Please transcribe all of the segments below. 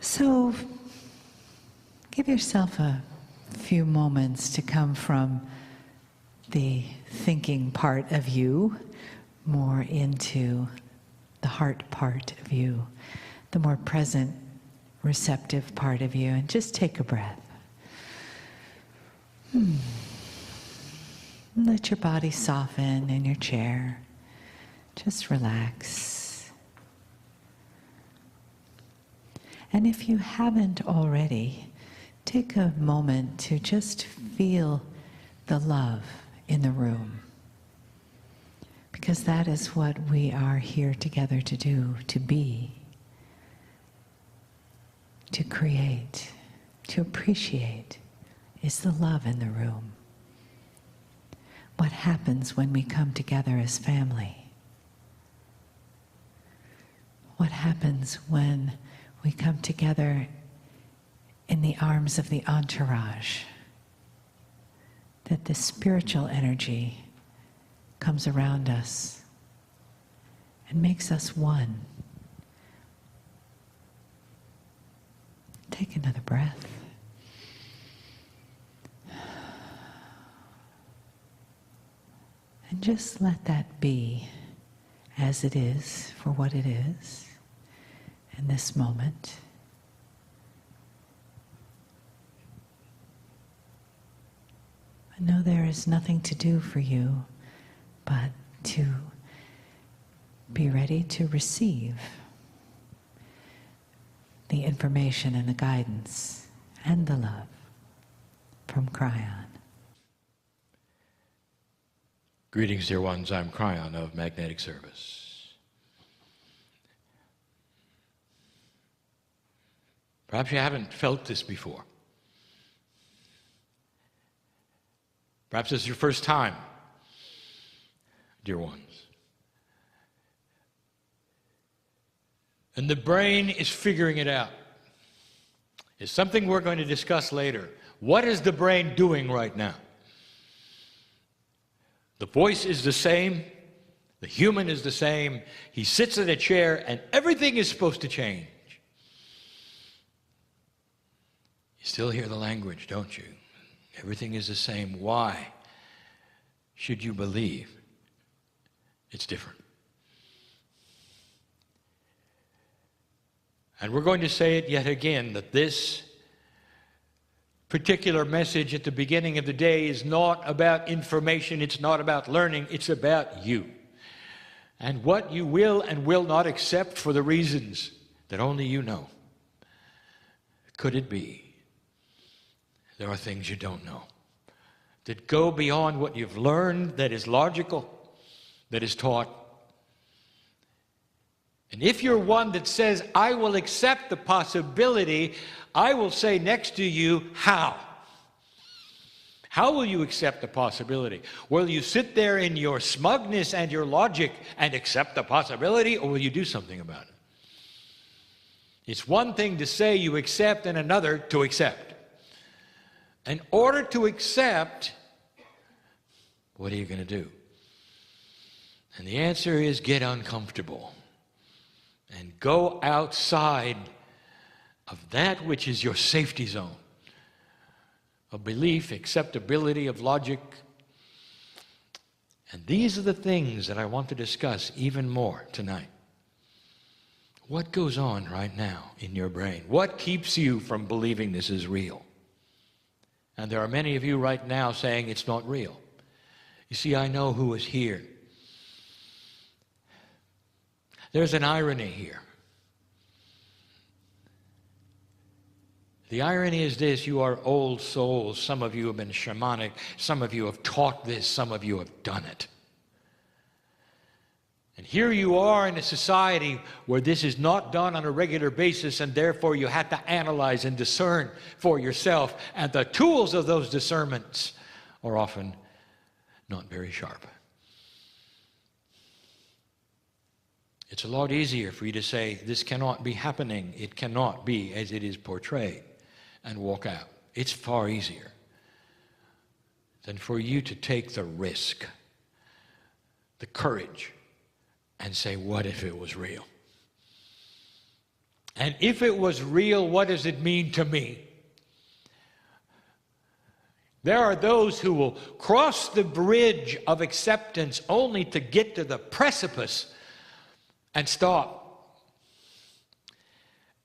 So give yourself a few moments to come from the thinking part of you more into the heart part of you, the more present, receptive part of you, and just take a breath. Let your body soften in your chair. Just relax. And if you haven't already, take a moment to just feel the love in the room. Because that is what we are here together to do, to be, to create, to appreciate, is the love in the room. What happens when we come together as family? What happens when we come together in the arms of the entourage? That the spiritual energy comes around us and makes us one. Take another breath. And just let that be as it is, for what it is, in this moment. I know there is nothing to do for you but to be ready to receive the information and the guidance and the love from Kryon. Greetings, dear ones. I'm Kryon of Magnetic Service. Perhaps you haven't felt this before. Perhaps this is your first time, dear ones. And the brain is figuring it out. It's something we're going to discuss later. What is the brain doing right now? The voice is the same. The human is the same. He sits in a chair and everything is supposed to change. You still hear the language, don't you? Everything is the same. Why should you believe it's different? And we're going to say it yet again, that this particular message at the beginning of the day is not about information, it's not about learning, it's about you. And what you will and will not accept for the reasons that only you know. Could it be there are things you don't know that go beyond what you've learned, that is logical, that is taught? And if you're one that says, I will accept the possibility, I will say next to you, how? How will you accept the possibility? Will you sit there in your smugness and your logic and accept the possibility, or will you do something about it? It's one thing to say you accept and another to accept. In order to accept, what are you going to do? And the answer is get uncomfortable and go outside of that which is your safety zone of belief, acceptability, of logic. And these are the things that I want to discuss even more tonight. What goes on right now in your brain? What keeps you from believing this is real? And there are many of you right now saying it's not real. You see, I know who is here. There's an irony here. The irony is this: you are old souls. Some of you have been shamanic. Some of you have taught this. Some of you have done it. And here you are in a society where this is not done on a regular basis, and therefore you had to analyze and discern for yourself. And the tools of those discernments are often not very sharp. It's a lot easier for you to say, this cannot be happening, it cannot be as it is portrayed, and walk out. It's far easier than for you to take the risk, the courage, and say, what if it was real? And if it was real, what does it mean to me? There are those who will cross the bridge of acceptance only to get to the precipice and stop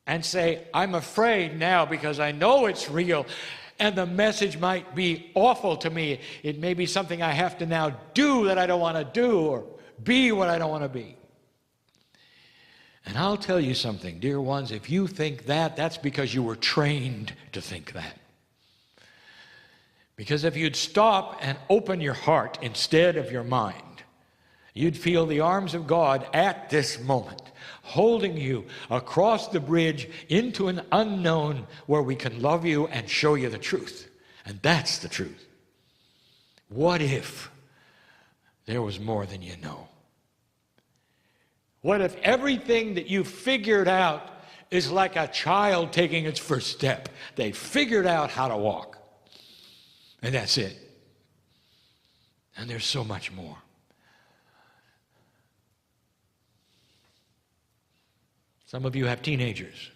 and say, I'm afraid now because I know it's real and the message might be awful to me. It may be something I have to now do that I don't want to do, or be what I don't want to be. And I'll tell you something, dear ones, if you think that, that's because you were trained to think that. Because if you'd stop and open your heart instead of your mind, you'd feel the arms of God at this moment, holding you across the bridge into an unknown where we can love you and show you the truth. And that's the truth. What if there was more than you know? What if everything that you figured out is like a child taking its first step? They figured out how to walk. And that's it. And there's so much more. Some of you have teenagers.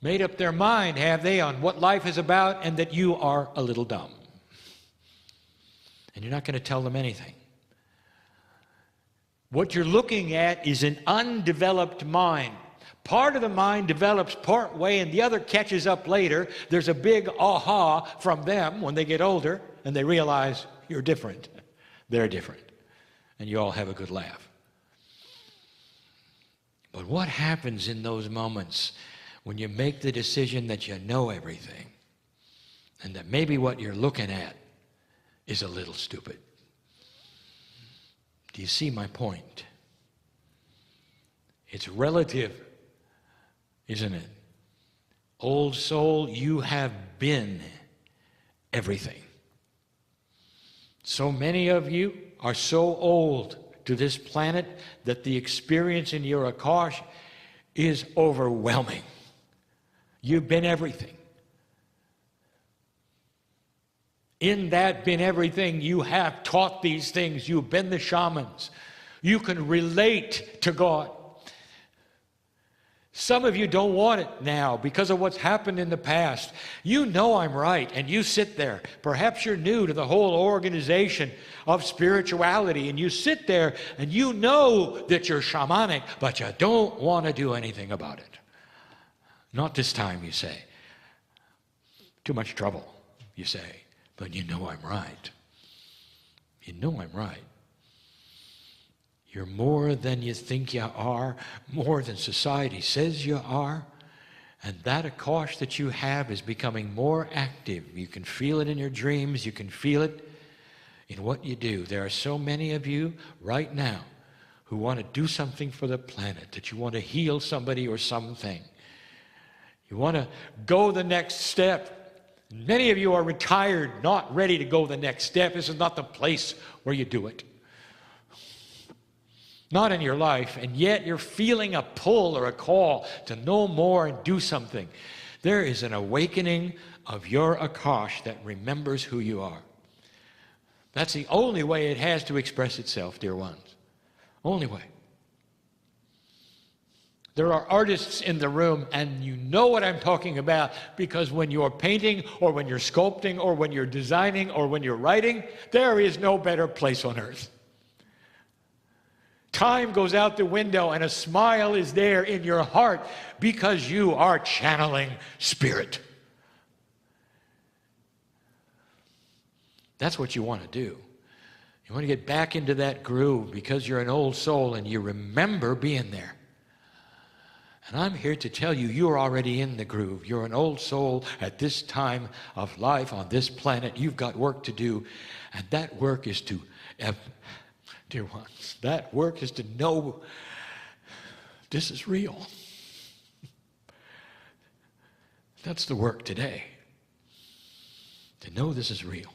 Made up their mind, have they, on what life is about and that you are a little dumb. And you're not going to tell them anything. What you're looking at is an undeveloped mind. Part of the mind develops part way and the other catches up later. There's a big aha from them when they get older and they realize you're different. They're different. And you all have a good laugh. But what happens in those moments when you make the decision that you know everything and that maybe what you're looking at is a little stupid? Do you see my point? It's relative, isn't it? Old soul, you have been everything. So many of you are so old to this planet that the experience in your Akash is overwhelming. You've been everything. In that been everything, you have taught these things. You've been the shamans. You can relate to God. Some of you don't want it now because of what's happened in the past. You know I'm right, and you sit there. Perhaps you're new to the whole organization of spirituality, and you sit there and you know that you're shamanic, but you don't want to do anything about it. Not this time, you say. Too much trouble, you say. But you know I'm right. You know I'm right. You're more than you think you are, more than society says you are. And that Akash that you have is becoming more active. You can feel it in your dreams. You can feel it in what you do. There are so many of you right now who want to do something for the planet, that you want to heal somebody or something. You want to go the next step. Many of you are retired, not ready to go the next step. This is not the place where you do it. Not in your life, and yet you're feeling a pull or a call to know more and do something. There is an awakening of your Akash that remembers who you are. That's the only way it has to express itself, dear ones. Only way. There are artists in the room, and you know what I'm talking about, because when you're painting or when you're sculpting or when you're designing or when you're writing, there is no better place on earth. Time goes out the window and a smile is there in your heart because you are channeling spirit. That's what you want to do. You want to get back into that groove because you're an old soul and you remember being there. And I'm here to tell you, you're already in the groove. You're an old soul at this time of life on this planet. You've got work to do. And that work is to, dear ones, that work is to know this is real. That's the work today. To know this is real.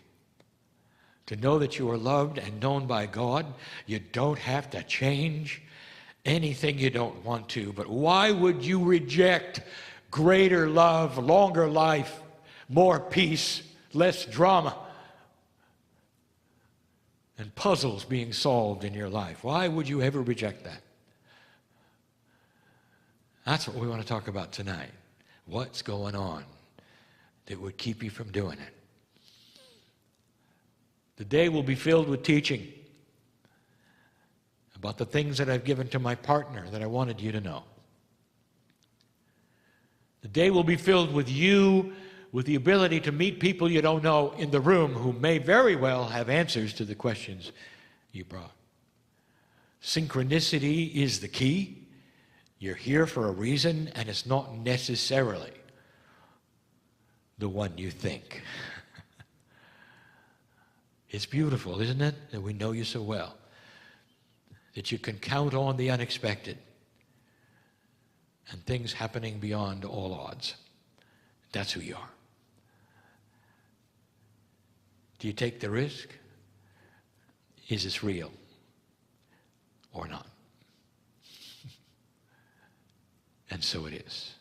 To know that you are loved and known by God. You don't have to change anything you don't want to, but why would you reject greater love, longer life, more peace, less drama, and puzzles being solved in your life? Why would you ever reject that? That's what we want to talk about tonight. What's going on that would keep you from doing it? The day will be filled with teaching about the things that I've given to my partner that I wanted you to know. The day will be filled with you, with the ability to meet people you don't know in the room who may very well have answers to the questions you brought. Synchronicity is the key. You're here for a reason, and it's not necessarily the one you think. It's beautiful, isn't it, that we know you so well, that you can count on the unexpected and things happening beyond all odds. That's who you are. Do you take the risk? Is this real or not? And so it is.